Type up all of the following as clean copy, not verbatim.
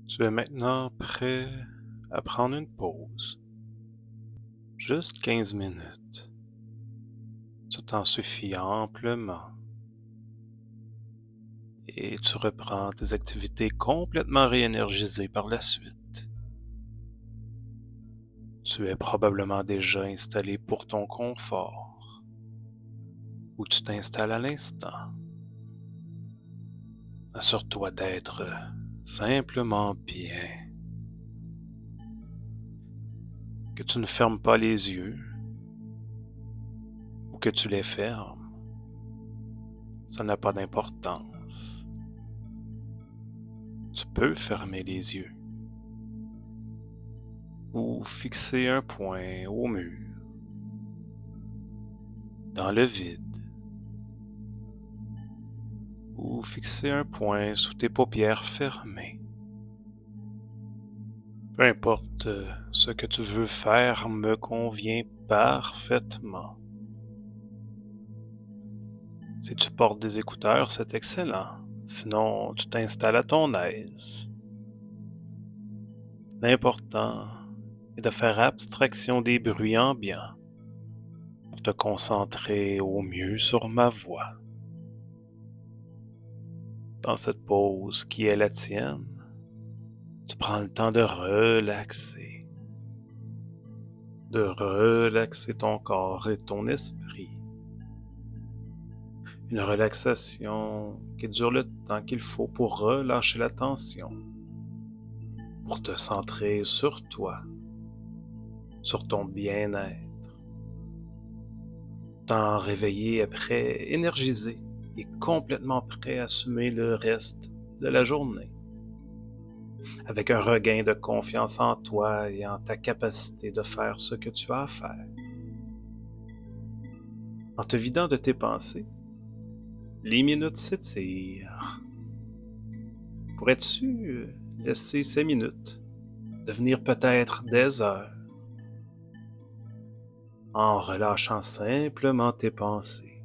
Tu es maintenant prêt à prendre une pause. Juste 15 minutes. Ça t'en suffit amplement. Et tu reprends tes activités complètement réénergisées par la suite. Tu es probablement déjà installé pour ton confort, ou tu t'installes à l'instant. Assure-toi d'être simplement bien, que tu ne fermes pas les yeux ou que tu les fermes. Ça n'a pas d'importance. Tu peux fermer les yeux ou fixer un point au mur, dans le vide, ou fixer un point sous tes paupières fermées. Peu importe ce que tu veux faire me convient parfaitement. Si tu portes des écouteurs, c'est excellent. Sinon, tu t'installes à ton aise. L'important est de faire abstraction des bruits ambiants pour te concentrer au mieux sur ma voix. Dans cette pause qui est la tienne, tu prends le temps de relaxer ton corps et ton esprit. Une relaxation qui dure le temps qu'il faut pour relâcher la tension, pour te centrer sur toi, sur ton bien-être. T'en réveiller après, énergisé et complètement prêt à assumer le reste de la journée, avec un regain de confiance en toi et en ta capacité de faire ce que tu as à faire. En te vidant de tes pensées, les minutes s'étirent. Pourrais-tu laisser ces minutes devenir peut-être des heures en relâchant simplement tes pensées?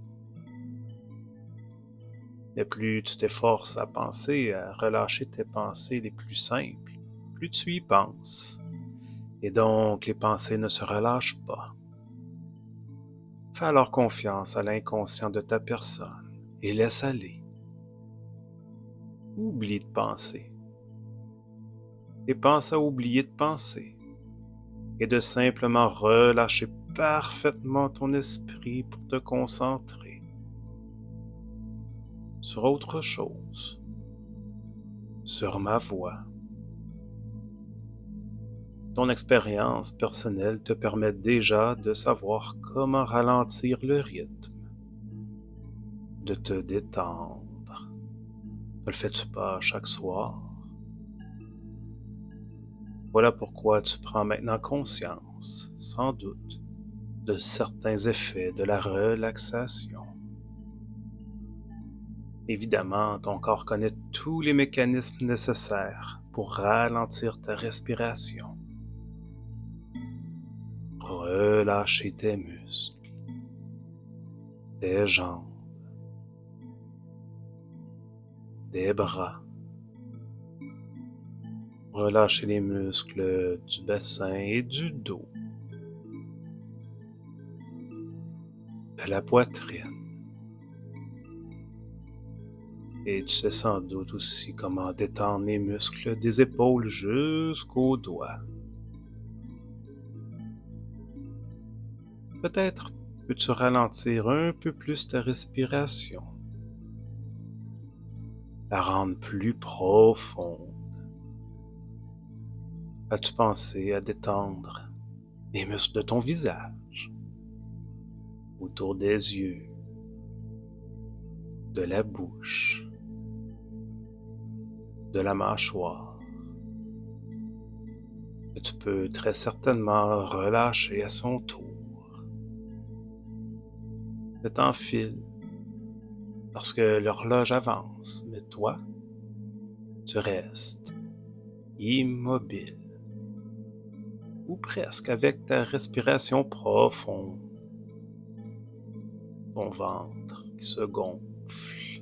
Et plus tu t'efforces à penser, à relâcher tes pensées les plus simples, plus tu y penses. Et donc les pensées ne se relâchent pas. Fais alors confiance à l'inconscient de ta personne et laisse aller. Oublie de penser. Et pense à oublier de penser. Et de simplement relâcher parfaitement ton esprit pour te concentrer sur autre chose, sur ma voix. Ton expérience personnelle te permet déjà de savoir comment ralentir le rythme, de te détendre. Ne le fais-tu pas chaque soir? Voilà pourquoi tu prends maintenant conscience, sans doute, de certains effets de la relaxation. Évidemment, ton corps connaît tous les mécanismes nécessaires pour ralentir ta respiration, relâcher tes muscles, tes jambes, tes bras, relâcher les muscles du bassin et du dos, de la poitrine. Et tu sais sans doute aussi comment détendre les muscles des épaules jusqu'aux doigts. Peut-être peux-tu ralentir un peu plus ta respiration, la rendre plus profonde. As-tu pensé à détendre les muscles de ton visage, autour des yeux, de la bouche, de la mâchoire? Et tu peux très certainement relâcher à son tour. Le temps file parce que l'horloge avance, mais toi, tu restes immobile, ou presque, avec ta respiration profonde, ton ventre qui se gonfle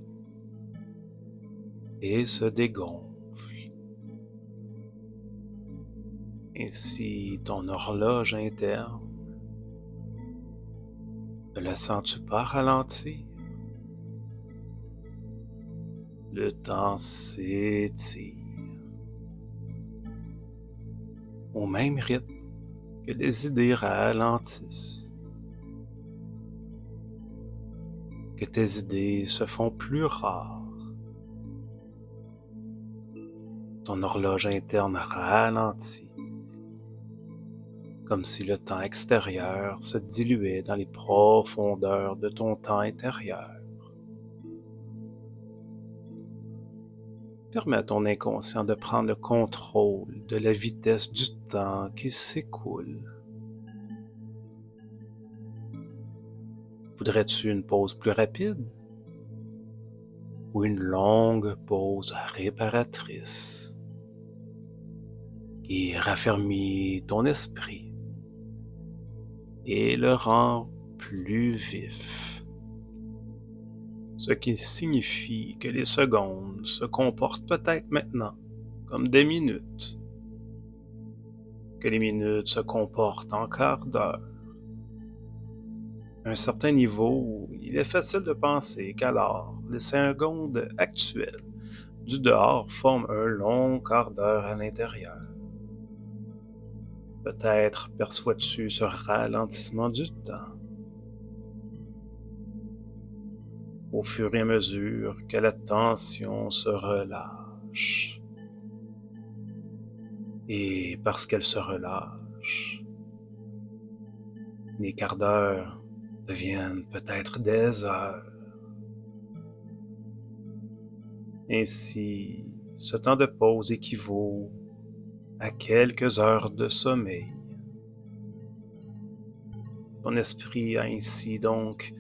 et se dégonfle. Ainsi, ton horloge interne, ne la sens-tu pas ralentir? Le temps s'étire au même rythme que les idées ralentissent, que tes idées se font plus rares. Ton horloge interne ralentit, comme si le temps extérieur se diluait dans les profondeurs de ton temps intérieur. Permets à ton inconscient de prendre le contrôle de la vitesse du temps qui s'écoule. Voudrais-tu une pause plus rapide ou une longue pause réparatrice qui raffermit ton esprit et le rend plus vif? Ce qui signifie que les secondes se comportent peut-être maintenant comme des minutes, que les minutes se comportent en quart d'heure. À un certain niveau, il est facile de penser qu'alors, les secondes actuelles du dehors forment un long quart d'heure à l'intérieur. Peut-être perçois-tu ce ralentissement du temps au fur et à mesure que la tension se relâche. Et parce qu'elle se relâche, les quarts d'heure deviennent peut-être des heures. Ainsi, ce temps de pause équivaut à quelques heures de sommeil. Ton esprit a ainsi donc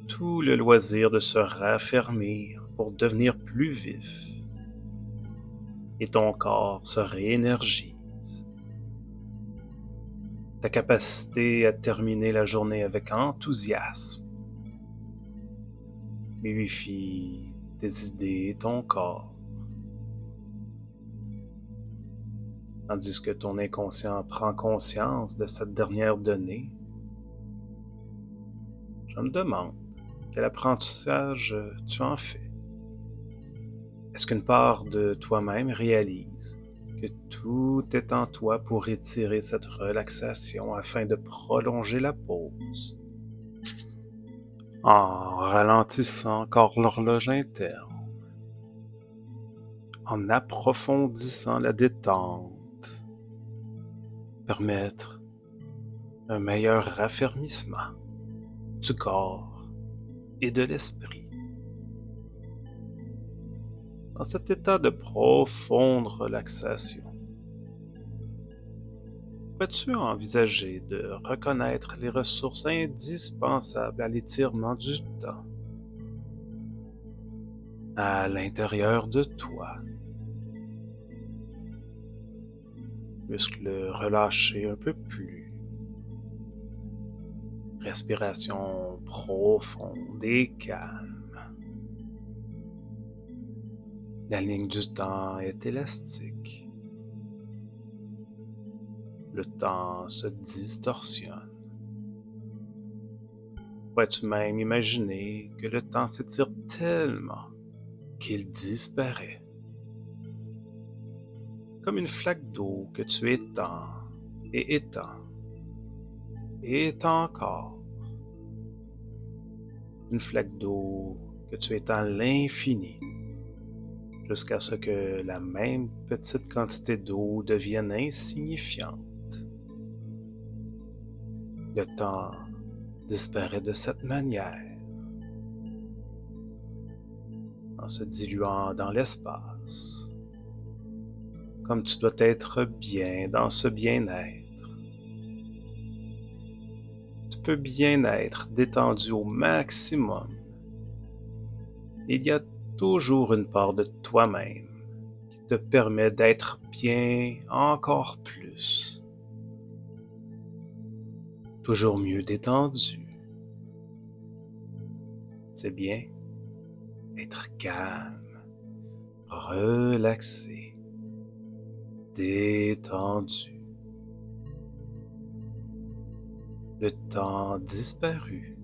tout le loisir de se raffermir pour devenir plus vif, et ton corps se réénergise. Ta capacité à terminer la journée avec enthousiasme vivifie tes idées et ton corps, tandis que ton inconscient prend conscience de cette dernière donnée. Je me demande quel apprentissage tu en fais. Est-ce qu'une part de toi-même réalise que tout est en toi pour étirer cette relaxation afin de prolonger la pause, en ralentissant encore l'horloge interne, en approfondissant la détente, permettre un meilleur raffermissement du corps et de l'esprit. Dans cet état de profonde relaxation, pourrais-tu envisager de reconnaître les ressources indispensables à l'étirement du temps à l'intérieur de toi? Muscles relâchés un peu plus, respiration profonde et calme. La ligne du temps est élastique. Le temps se distorsionne. Pourrais-tu même imaginer que le temps s'étire tellement qu'il disparaît? Comme une flaque d'eau que tu étends et étends et étends encore. Une flaque d'eau que tu étends à l'infini, jusqu'à ce que la même petite quantité d'eau devienne insignifiante. Le temps disparaît de cette manière, en se diluant dans l'espace, comme tu dois être bien dans ce bien-être. Tu peux bien être détendu au maximum. Il y a toujours une part de toi-même qui te permet d'être bien encore plus, toujours mieux détendu. C'est bien être calme, relaxé, détendu. Le temps disparut.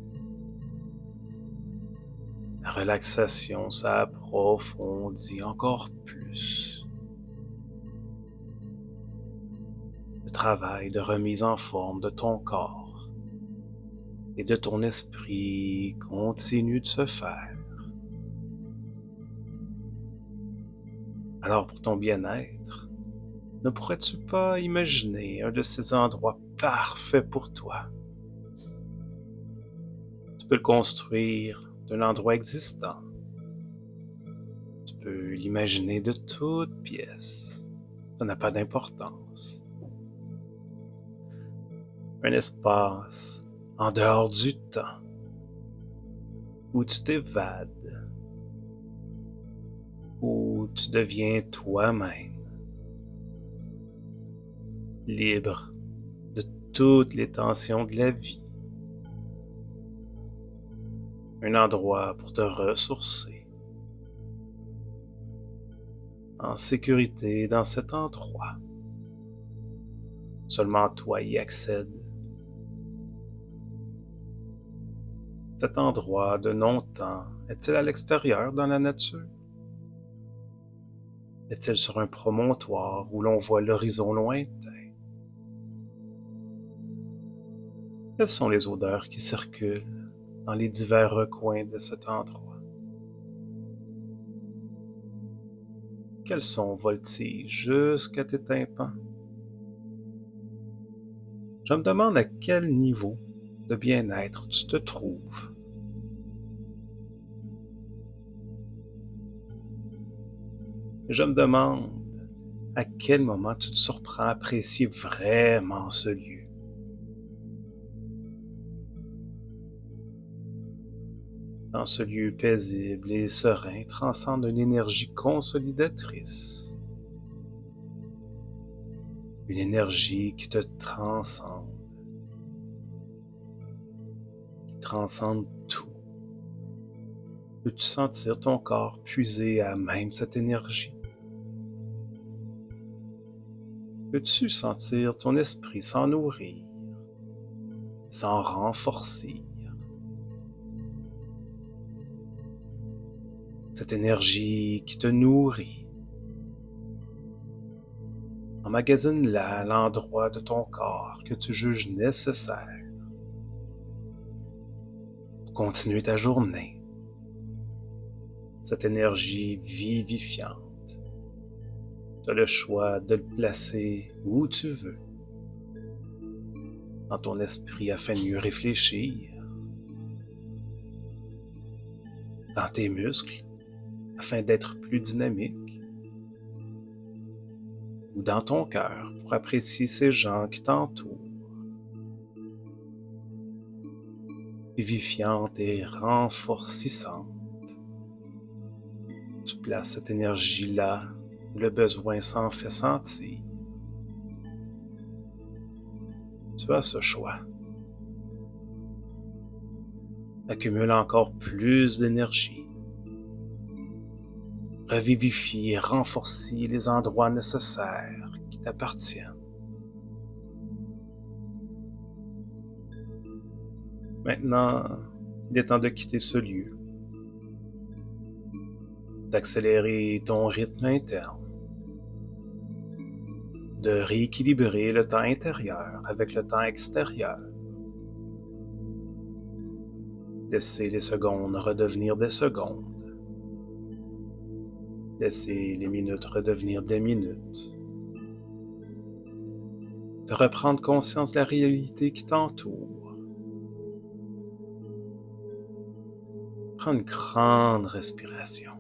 La relaxation s'approfondit encore plus. Le travail de remise en forme de ton corps et de ton esprit continue de se faire. Alors pour ton bien-être, ne pourrais-tu pas imaginer un de ces endroits parfaits pour toi? Tu peux le construire d'un endroit existant. Tu peux l'imaginer de toute pièce. Ça n'a pas d'importance. Un espace en dehors du temps où tu t'évades, où tu deviens toi-même, libre de toutes les tensions de la vie. Un endroit pour te ressourcer, en sécurité dans cet endroit. Seulement toi y accèdes. Cet endroit de non-temps est-il à l'extérieur dans la nature? Est-il sur un promontoire où l'on voit l'horizon lointain? Quelles sont les odeurs qui circulent dans les divers recoins de cet endroit? Quels sons voltigent jusqu'à tes tympans? Je me demande à quel niveau de bien-être tu te trouves. Je me demande à quel moment tu te surprends à apprécier vraiment ce lieu. Dans ce lieu paisible et serein transcende une énergie consolidatrice. Une énergie qui te transcende, qui transcende tout. Peux-tu sentir ton corps puiser à même cette énergie? Peux-tu sentir ton esprit s'en nourrir, s'en renforcer? Cette énergie qui te nourrit, emmagasine-la à l'endroit de ton corps que tu juges nécessaire pour continuer ta journée. Cette énergie vivifiante, tu as le choix de le placer où tu veux, dans ton esprit afin de mieux réfléchir, dans tes muscles afin d'être plus dynamique, ou dans ton cœur pour apprécier ces gens qui t'entourent. Vivifiante et renforcissante, tu places cette énergie là où le besoin s'en fait sentir. Tu as ce choix. Accumule encore plus d'énergie. Revivifie et renforcie les endroits nécessaires qui t'appartiennent. Maintenant, il est temps de quitter ce lieu, d'accélérer ton rythme interne, de rééquilibrer le temps intérieur avec le temps extérieur. Laisser les secondes redevenir des secondes. Laisser les minutes redevenir des minutes. De reprendre conscience de la réalité qui t'entoure. Prends une grande respiration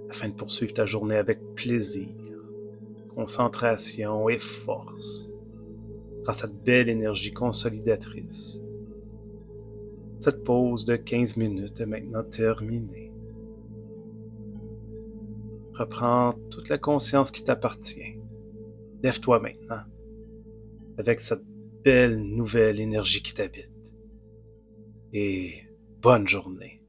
afin de poursuivre ta journée avec plaisir, concentration et force grâce à cette belle énergie consolidatrice. Cette pause de 15 minutes est maintenant terminée. Reprends toute la conscience qui t'appartient. Lève-toi maintenant avec cette belle nouvelle énergie qui t'habite. Et bonne journée.